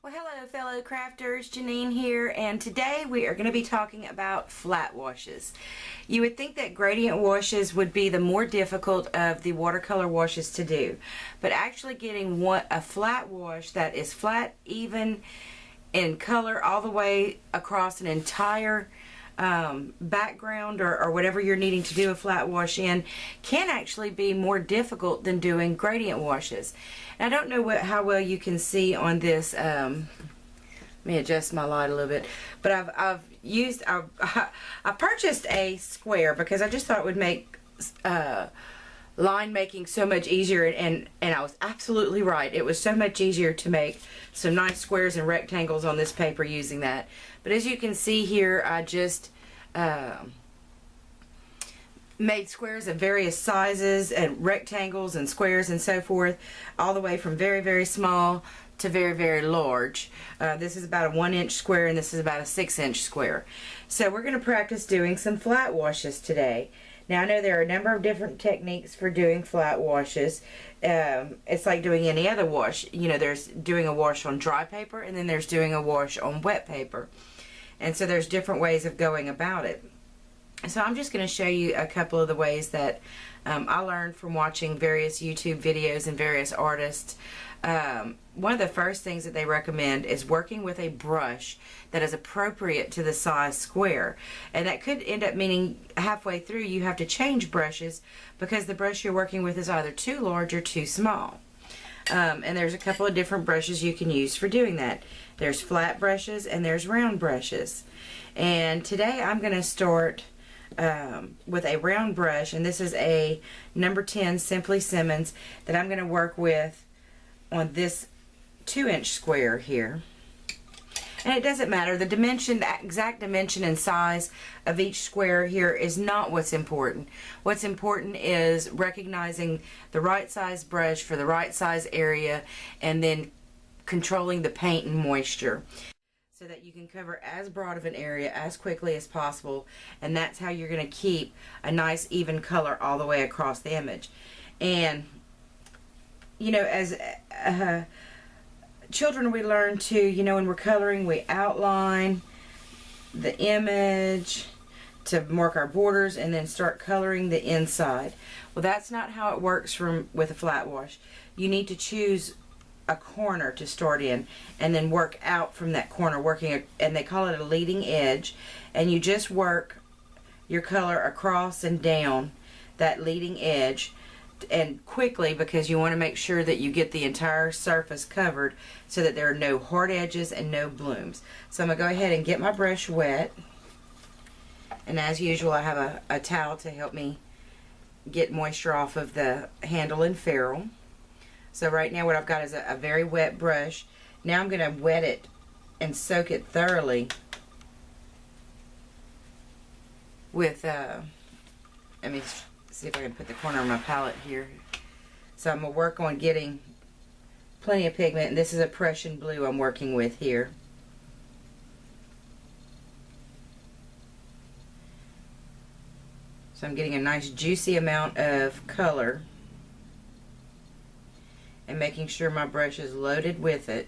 Well, hello fellow crafters, Janine here, and today we are going to be talking about flat washes. You would think that gradient washes would be the more difficult of the watercolor washes to do, but actually getting a flat wash that is flat, even in color all the way across an entire background or whatever you're needing to do a flat wash in can actually be more difficult than doing gradient washes. And I don't know how well you can see on this. Let me adjust my light a little bit. But I purchased a square because I just thought it would make line making so much easier, and I was absolutely right. It was so much easier to make some nice squares and rectangles on this paper using that. But as you can see here, I just made squares of various sizes and rectangles and squares and so forth, all the way from very, very small to very, very large. This is about a 1-inch square, and this is about a 6-inch square. So we're going to practice doing some flat washes today. Now, I know there are a number of different techniques for doing flat washes. It's like doing any other wash. You know, there's doing a wash on dry paper, and then there's doing a wash on wet paper. And so there's different ways of going about it. So I'm just going to show you a couple of the ways that I learned from watching various YouTube videos and various artists. One of the first things that they recommend is working with a brush that is appropriate to the size square. And that could end up meaning halfway through you have to change brushes because the brush you're working with is either too large or too small. And there's a couple of different brushes you can use for doing that. There's flat brushes and there's round brushes. And today I'm going to start with a round brush, and this is a number 10 Simply Simmons that I'm going to work with on this 2-inch square here. And it doesn't matter, the dimension, the exact dimension and size of each square here is not what's important. What's important is recognizing the right size brush for the right size area, and then controlling the paint and moisture so that you can cover as broad of an area as quickly as possible. And that's how you're going to keep a nice even color all the way across the image. And you know, as children, we learn to, you know, when we're coloring, we outline the image to mark our borders and then start coloring the inside. Well, that's not how it works with a flat wash. You need to choose a corner to start in and then work out from that corner, and they call it a leading edge, and you just work your color across and down that leading edge, and quickly, because you want to make sure that you get the entire surface covered so that there are no hard edges and no blooms. So I'm going to go ahead and get my brush wet, and as usual I have a towel to help me get moisture off of the handle and ferrule. So right now what I've got is a very wet brush. Now I'm going to wet it and soak it thoroughly with let me see if I can put the corner of my palette here. So I'm going to work on getting plenty of pigment, and this is a Prussian blue I'm working with here. So I'm getting a nice juicy amount of color and making sure my brush is loaded with it.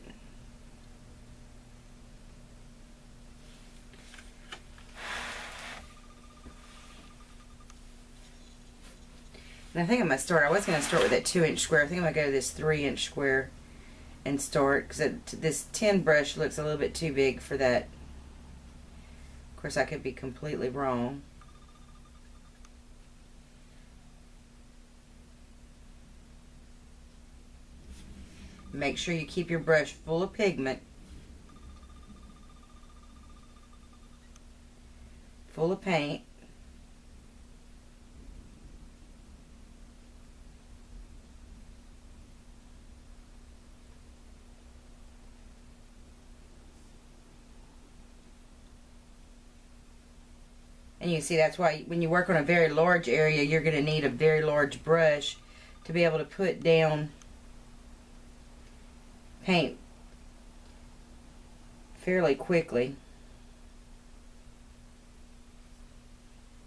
And I think I'm going to start, I was going to start with that 2-inch square. I think I'm going to go to this 3-inch square and start, because this 10 brush looks a little bit too big for that. Of course, I could be completely wrong. Make sure you keep your brush full of pigment, full of paint. And you see, that's why when you work on a very large area, you're going to need a very large brush to be able to put down paint fairly quickly.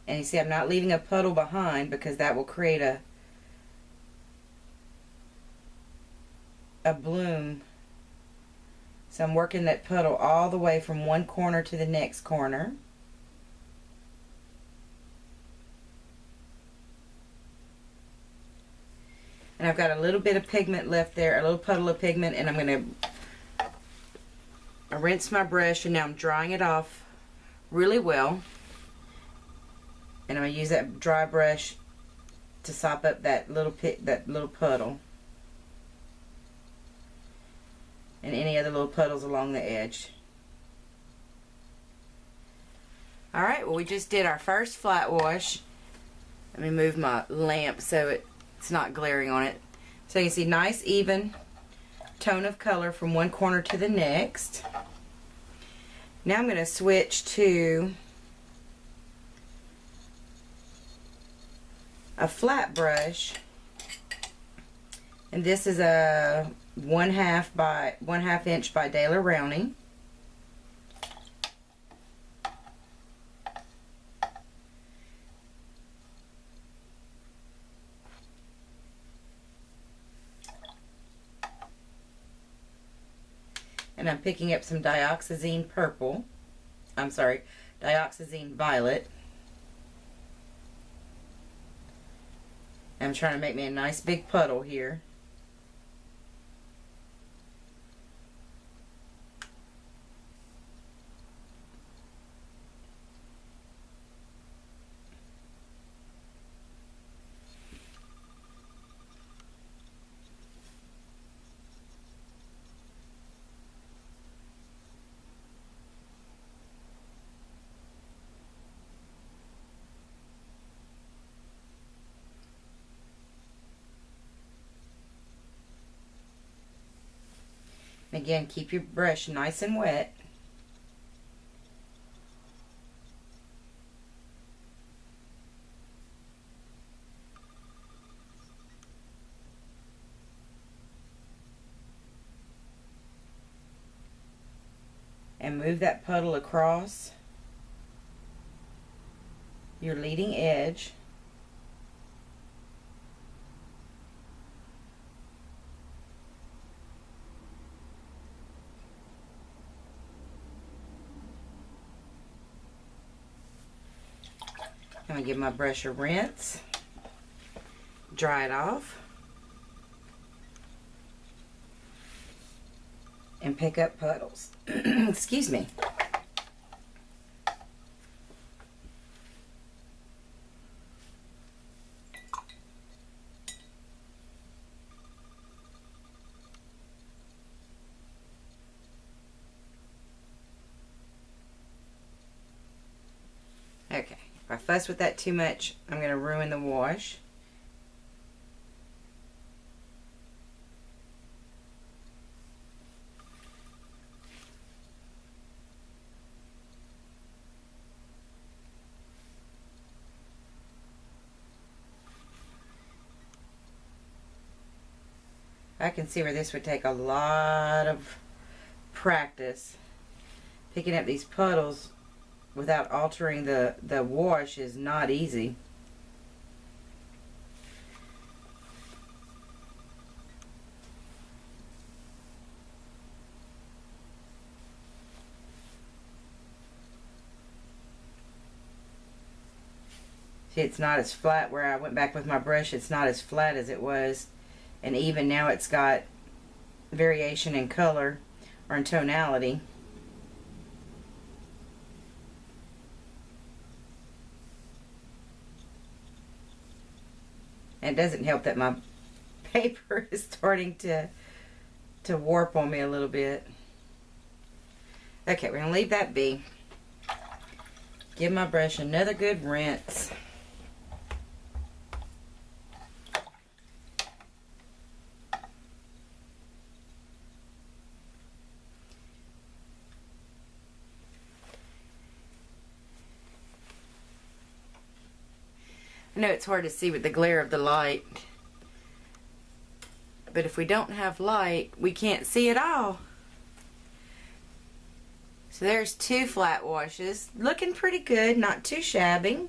And you see, I'm not leaving a puddle behind because that will create a bloom So I'm working that puddle all the way from one corner to the next corner. And I've got a little bit of pigment left there, a little puddle of pigment, and I'm going to rinse my brush, and now I'm drying it off really well. And I'm going to use that dry brush to sop up that little puddle. And any other little puddles along the edge. Alright, well, we just did our first flat wash. Let me move my lamp so it's not glaring on it. So you can see nice even tone of color from one corner to the next. Now I'm going to switch to a flat brush, and this is a 1/2 inch by Daler Rowney. And I'm picking up some dioxazine purple. I'm sorry, dioxazine violet. I'm trying to make me a nice big puddle here. Again, keep your brush nice and wet. And move that puddle across your leading edge. I'm going to give my brush a rinse, dry it off, and pick up puddles. Excuse me. Okay. If I fuss with that too much, I'm going to ruin the wash. I can see where this would take a lot of practice. Picking up these puddles without altering the wash is not easy. See, it's not as flat. Where I went back with my brush, it's not as flat as it was. And even now it's got variation in color or in tonality. And it doesn't help that my paper is starting to warp on me a little bit. Okay, we're going to leave that be. Give my brush another good rinse. I know it's hard to see with the glare of the light, but if we don't have light, we can't see at all. So there's two flat washes, looking pretty good, not too shabby.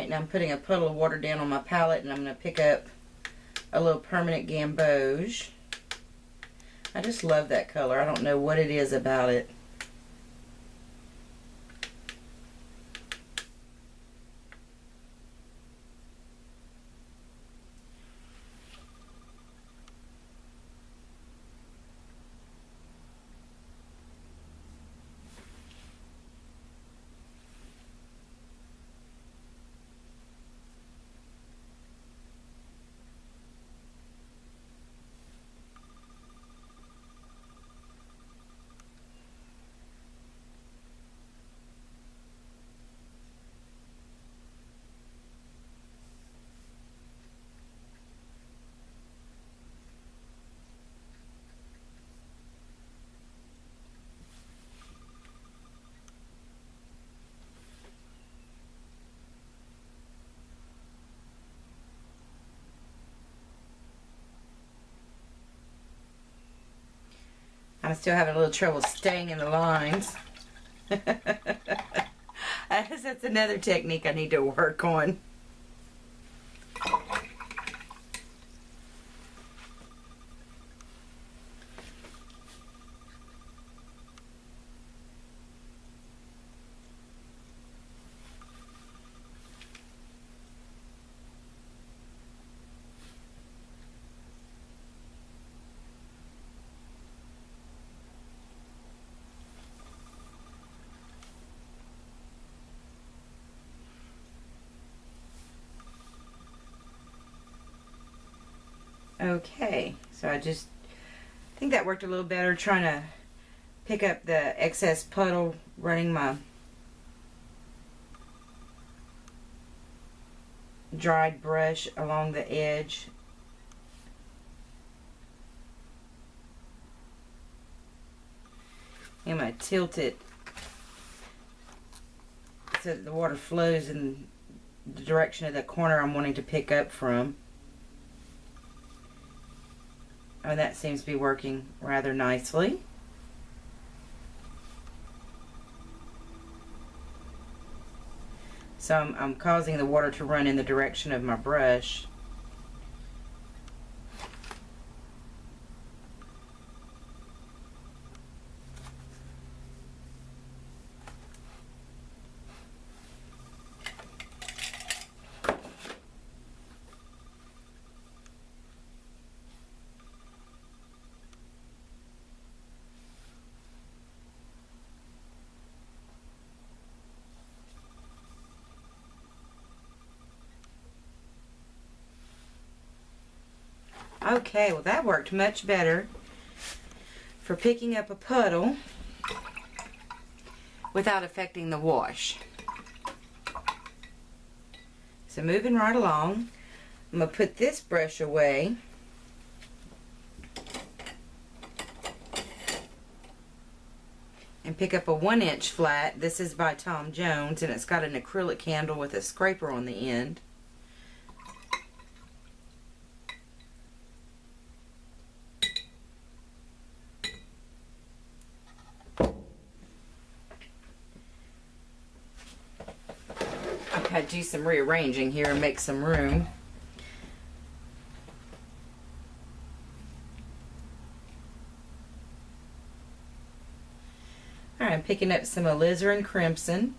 Alright, now I'm putting a puddle of water down on my palette, and I'm going to pick up a little permanent gamboge. I just love that color. I don't know what it is about it. I'm still having a little trouble staying in the lines. That's another technique I need to work on. Okay, so I think that worked a little better, trying to pick up the excess puddle, running my dried brush along the edge. I'm going to tilt it so that the water flows in the direction of the corner I'm wanting to pick up from. Oh, that seems to be working rather nicely. So I'm causing the water to run in the direction of my brush. Okay, well that worked much better for picking up a puddle without affecting the wash. So moving right along, I'm going to put this brush away. And pick up a 1-inch flat. This is by Tom Jones, and it's got an acrylic handle with a scraper on the end. I do some rearranging here and make some room. Alright, I'm picking up some alizarin crimson.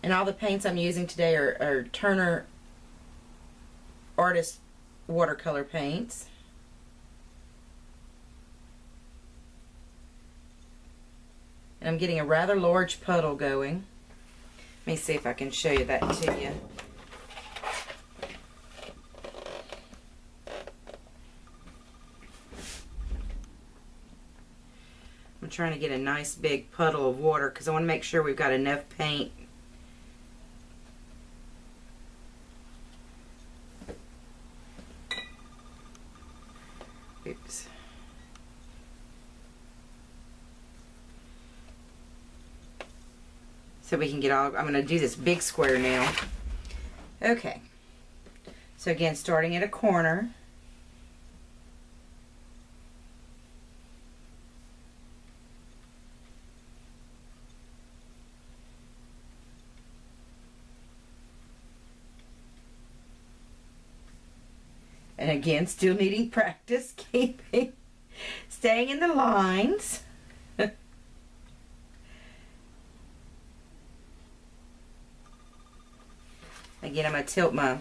And all the paints I'm using today are Turner Artist watercolor paints. And I'm getting a rather large puddle going. Let me see if I can show you that to you. I'm trying to get a nice big puddle of water because I want to make sure we've got enough paint. Oops. So we can get all, I'm going to do this big square now. Okay. So again, starting at a corner. And again, still needing practice, staying in the lines. Again, I'm going to tilt my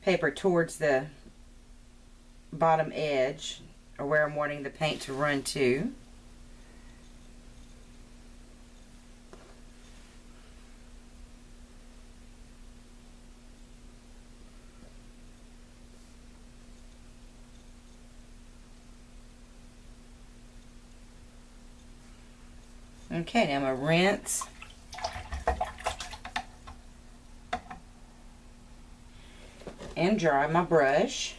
paper towards the bottom edge, or where I'm wanting the paint to run to. Okay, now I'm going to rinse. And dry my brush.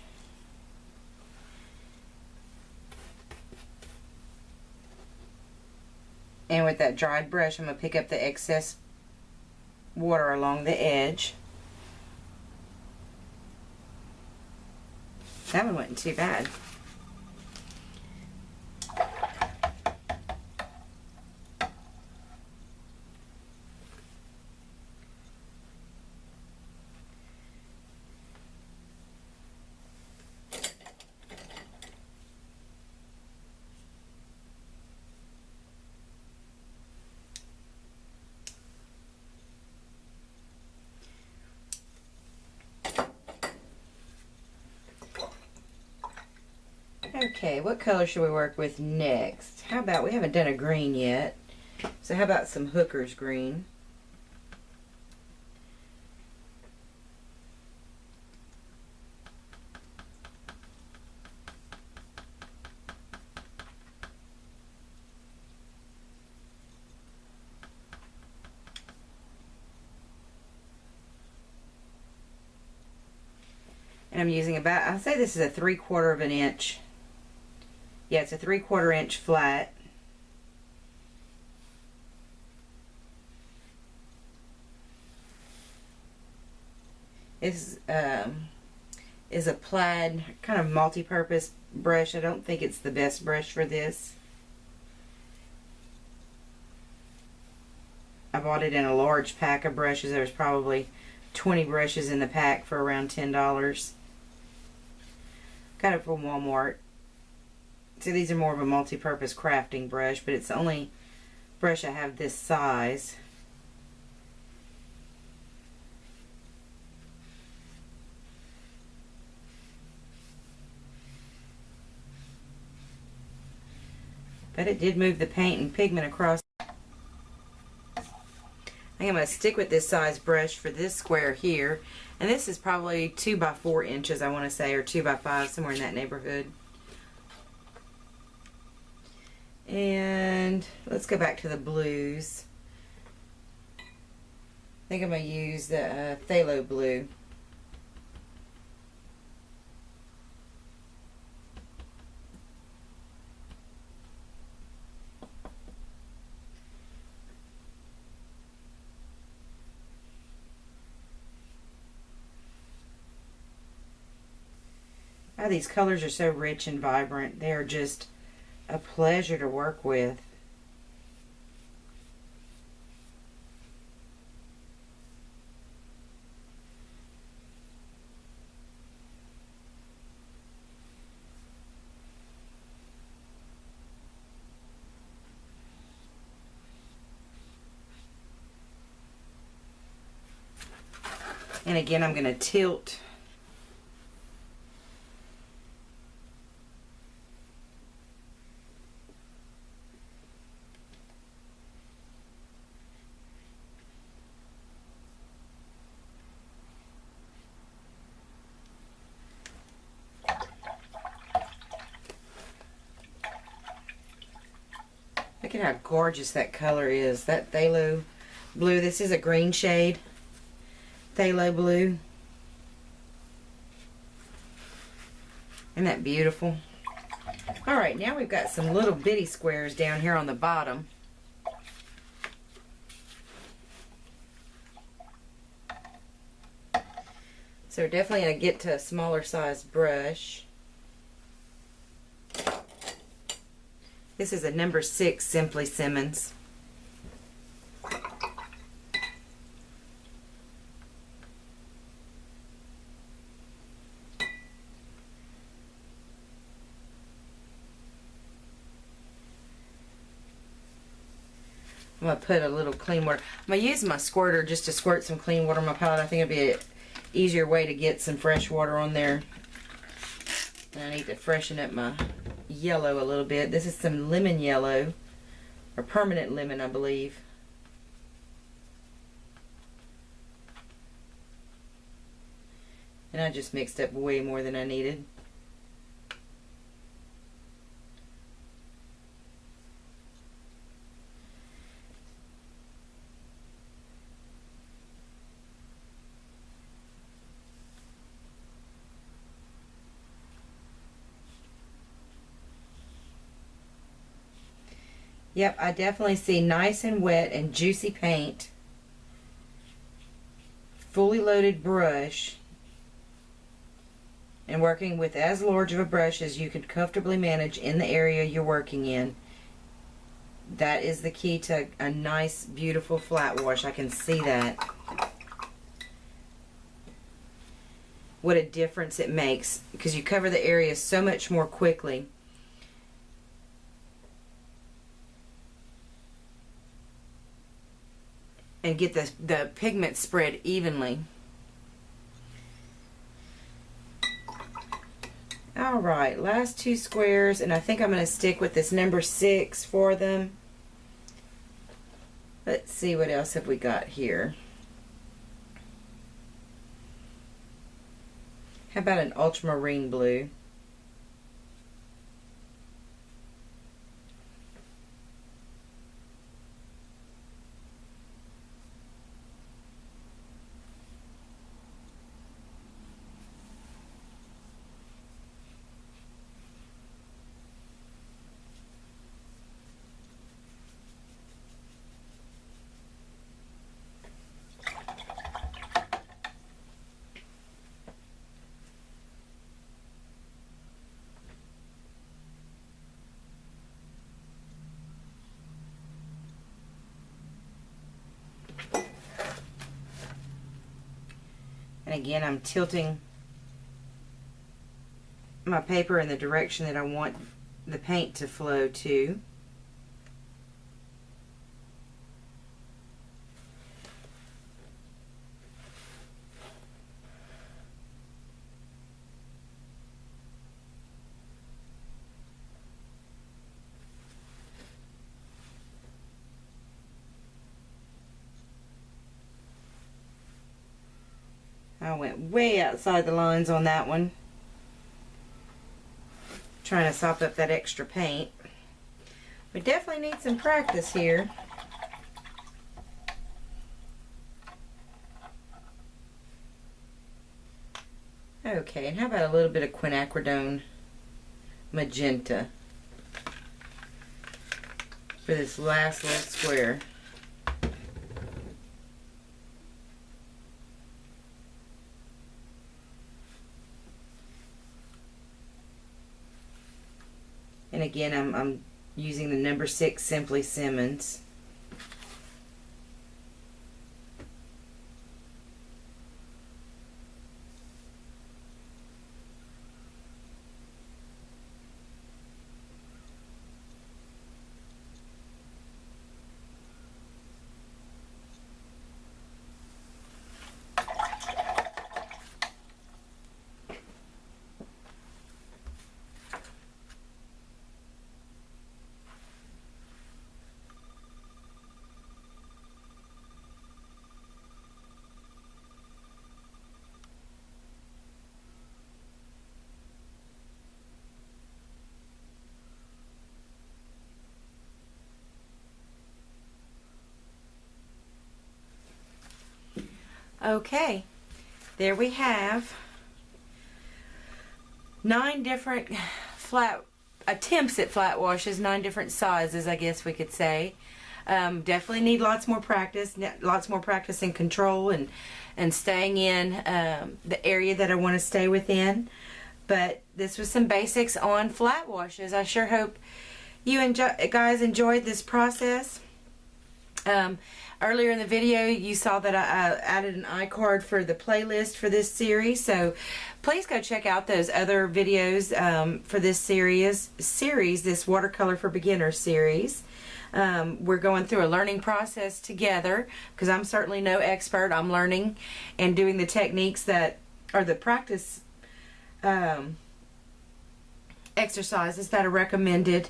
And with that dried brush, I'm going to pick up the excess water along the edge. That one wasn't too bad. Okay, what color should we work with next? How about, we haven't done a green yet, so how about some Hooker's green? And I'm using about, I'll say this is a 3/4 of an inch. Yeah, it's a 3/4 inch flat. This is a plaid kind of multi-purpose brush. I don't think it's the best brush for this. I bought it in a large pack of brushes. There was probably 20 brushes in the pack for around $10. Got it from Walmart. So these are more of a multi-purpose crafting brush, but it's the only brush I have this size. But it did move the paint and pigment across. I think I'm going to stick with this size brush for this square here. And this is probably 2 by 4 inches, I want to say, or 2 by 5, somewhere in that neighborhood. And let's go back to the blues. I think I'm going to use the phthalo blue. Oh, these colors are so rich and vibrant. They are just a pleasure to work with. And again, I'm going to tilt Look at how gorgeous that color is. That phthalo blue. This is a green shade. Phthalo blue. Isn't that beautiful? Alright, now we've got some little bitty squares down here on the bottom. So we're definitely going to get to a smaller size brush. This is a number 6 Simply Simmons. I'm going to put a little clean water. I'm going to use my squirter just to squirt some clean water on my palette. I think it'd be an easier way to get some fresh water on there. And I need to freshen up my yellow a little bit. This is some lemon yellow, or permanent lemon, I believe. And I just mixed up way more than I needed. Yep, I definitely see nice and wet and juicy paint. Fully loaded brush. And working with as large of a brush as you can comfortably manage in the area you're working in. That is the key to a nice, beautiful flat wash. I can see that. What a difference it makes, because you cover the area so much more quickly. And get the pigment spread evenly. Alright, last two squares, and I think I'm going to stick with this number 6 for them. Let's see, what else have we got here? How about an ultramarine blue? And again, I'm tilting my paper in the direction that I want the paint to flow to. I went way outside the lines on that one. Trying to sop up that extra paint. We definitely need some practice here. Okay, and how about a little bit of quinacridone magenta for this last little square. And again, I'm using the number 6 Simply Simmons. Okay, there we have 9 different attempts at flat washes, 9 different sizes, I guess we could say. Definitely need lots more practice and control and staying in the area that I want to stay within. But this was some basics on flat washes. I sure hope you guys enjoyed this process. Earlier in the video, you saw that I added an iCard for the playlist for this series, so please go check out those other videos for this series, this Watercolor for Beginners series. We're going through a learning process together because I'm certainly no expert. I'm learning and doing the techniques that are the practice exercises that are recommended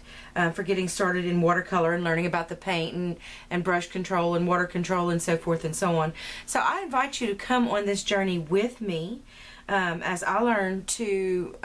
for getting started in watercolor and learning about the paint and brush control and water control and so forth and so on. So I invite you to come on this journey with me as I learn to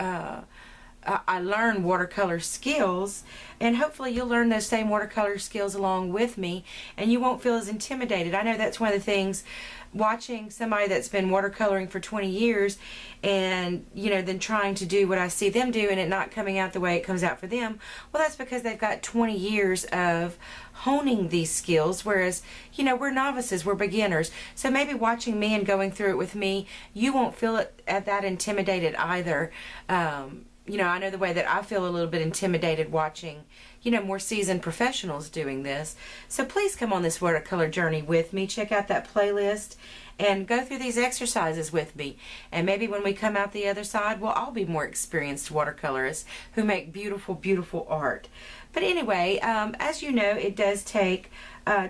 I learn watercolor skills, and hopefully you'll learn those same watercolor skills along with me and you won't feel as intimidated. I know that's one of the things, watching somebody that's been watercoloring for 20 years and then trying to do what I see them do and it not coming out the way it comes out for them. Well, that's because they've got 20 years of honing these skills, whereas we're novices, we're beginners. So maybe watching me and going through it with me, you won't feel it that intimidated either. I know the way that I feel a little bit intimidated watching, more seasoned professionals doing this. So please come on this watercolor journey with me. Check out that playlist and go through these exercises with me. And maybe when we come out the other side, we'll all be more experienced watercolorists who make beautiful, beautiful art. But anyway, as you know, it does take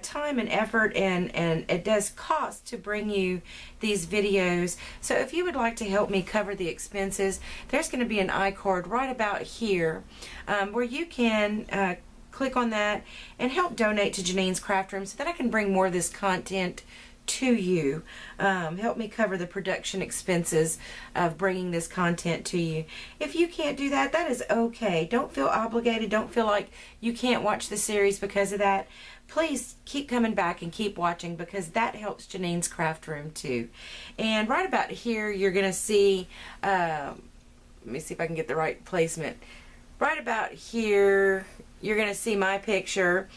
time and effort, and it does cost to bring you these videos. So if you would like to help me cover the expenses, there's going to be an iCard right about here where you can click on that and help donate to Janine's Craft Room so that I can bring more of this content to you. Help me cover the production expenses of bringing this content to you. If you can't do that, that is okay. Don't feel obligated. Don't feel like you can't watch the series because of that. Please keep coming back and keep watching, because that helps Janine's Craft Room too. And right about here you're going to see, let me see if I can get the right placement. Right about here you're going to see my picture.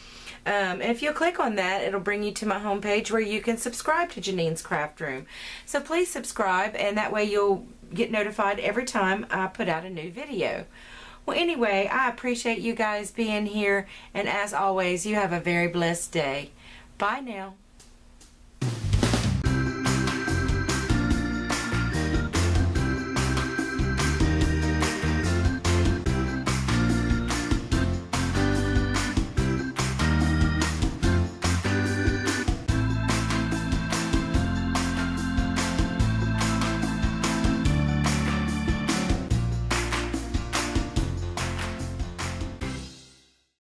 And if you'll click on that, it'll bring you to my homepage where you can subscribe to Janine's Craft Room. So please subscribe, and that way you'll get notified every time I put out a new video. Well, anyway, I appreciate you guys being here, and as always, you have a very blessed day. Bye now.